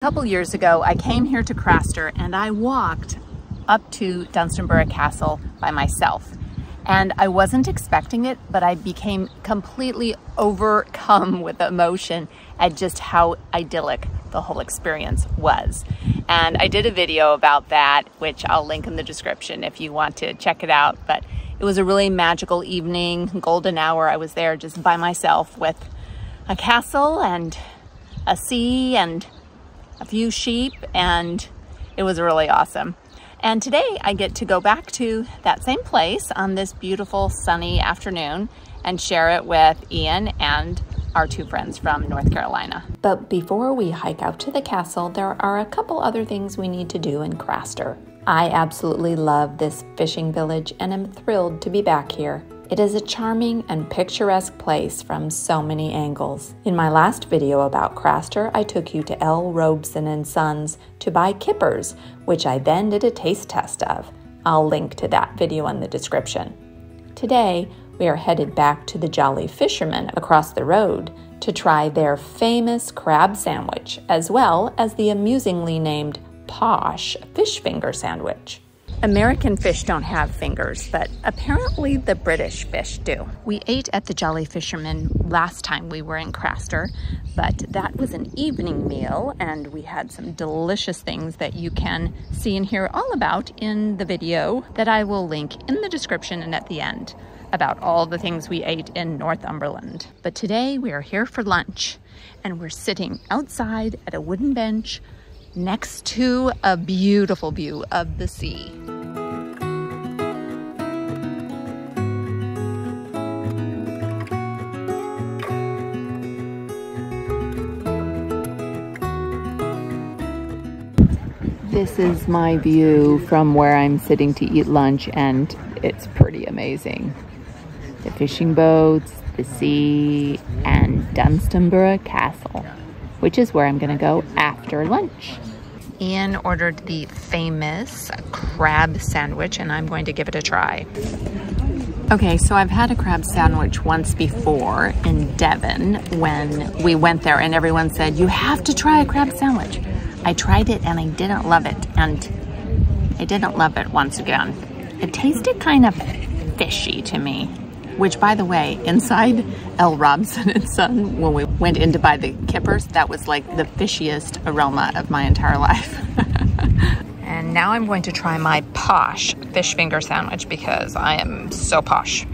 A couple years ago, I came here to Craster and I walked up to Dunstanburgh Castle by myself. And I wasn't expecting it, but I became completely overcome with emotion at just how idyllic the whole experience was. And I did a video about that, which I'll link in the description if you want to check it out. But it was a really magical evening, golden hour. I was there just by myself with a castle and a sea and a few sheep, and it was really awesome. And today I get to go back to that same place on this beautiful sunny afternoon and share it with Ian and our two friends from North Carolina. But before we hike out to the castle, there are a couple other things we need to do in Craster. I absolutely love this fishing village and am thrilled to be back here. It is a charming and picturesque place from so many angles. In my last video about Craster, I took you to L. Robeson & Sons to buy kippers, which I then did a taste test of. I'll link to that video in the description. Today, we are headed back to the Jolly Fisherman across the road to try their famous crab sandwich, as well as the amusingly named Posh fish finger sandwich. American fish don't have fingers, but apparently the British fish do. We ate at the Jolly Fisherman last time we were in Craster, but that was an evening meal and we had some delicious things that you can see and hear all about in the video that I will link in the description and at the end about all the things we ate in Northumberland. But today we are here for lunch and we're sitting outside at a wooden bench next to a beautiful view of the sea. This is my view from where I'm sitting to eat lunch, and it's pretty amazing. The fishing boats, the sea, and Dunstanburgh Castle, which is where I'm gonna go after lunch. Ian ordered the famous crab sandwich and I'm going to give it a try. Okay, so I've had a crab sandwich once before in Devon when we went there and everyone said, you have to try a crab sandwich. I tried it and I didn't love it, and I didn't love it once again. It tasted kind of fishy to me, which by the way, inside L. Robeson & Son, when we went in to buy the kippers, that was like the fishiest aroma of my entire life. And now I'm going to try my Posh fish finger sandwich because I am so posh.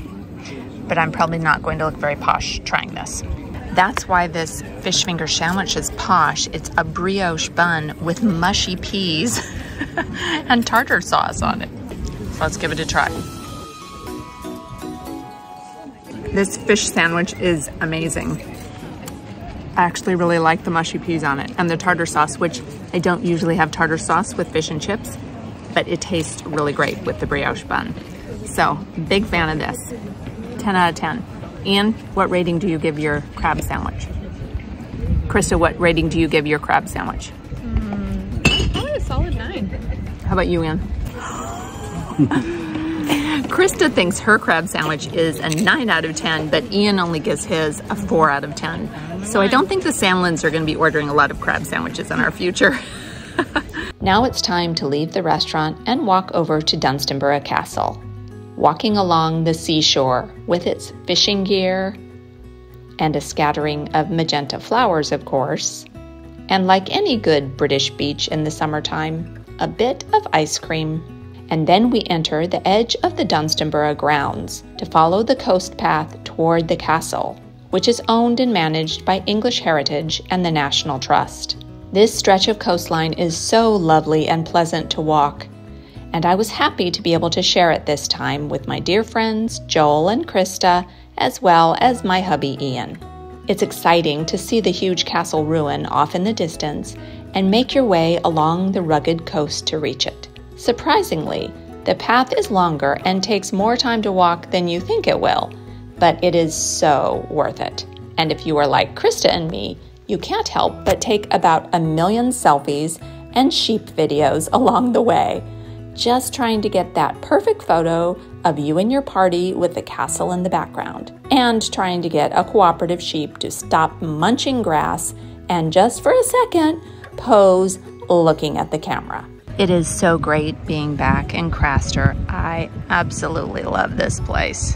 But I'm probably not going to look very posh trying this. That's why this fish finger sandwich is posh. It's a brioche bun with mushy peas and tartar sauce on it. So let's give it a try. This fish sandwich is amazing. I actually really like the mushy peas on it and the tartar sauce, which I don't usually have tartar sauce with fish and chips, but it tastes really great with the brioche bun. So, big fan of this. 10 out of 10. Ian, what rating do you give your crab sandwich? Krista, what rating do you give your crab sandwich? Probably a solid 9. How about you, Ian? Krista thinks her crab sandwich is a 9 out of 10, but Ian only gives his a 4 out of 10. So I don't think the Sandlands are going to be ordering a lot of crab sandwiches in our future. Now it's time to leave the restaurant and walk over to Dunstanburgh Castle. Walking along the seashore with its fishing gear and a scattering of magenta flowers, of course, and like any good British beach in the summertime, a bit of ice cream. And then we enter the edge of the Dunstanburgh grounds to follow the coast path toward the castle, which is owned and managed by English Heritage and the National Trust. This stretch of coastline is so lovely and pleasant to walk, and I was happy to be able to share it this time with my dear friends Joel and Krista, as well as my hubby Ian. It's exciting to see the huge castle ruin off in the distance and make your way along the rugged coast to reach it. Surprisingly, the path is longer and takes more time to walk than you think it will, but it is so worth it. And if you are like Krista and me, you can't help but take about 1 million selfies and sheep videos along the way, just trying to get that perfect photo of you and your party with the castle in the background, and trying to get a cooperative sheep to stop munching grass and just for a second pose looking at the camera. It is so great being back in Craster. I absolutely love this place.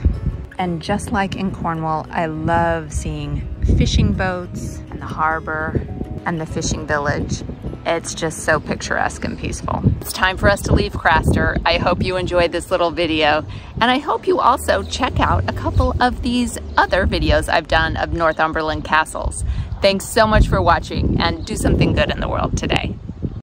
And just like in Cornwall, I love seeing fishing boats and the harbor and the fishing village. It's just so picturesque and peaceful. It's time for us to leave Craster. I hope you enjoyed this little video, and I hope you also check out a couple of these other videos I've done of Northumberland castles. Thanks so much for watching, and do something good in the world today.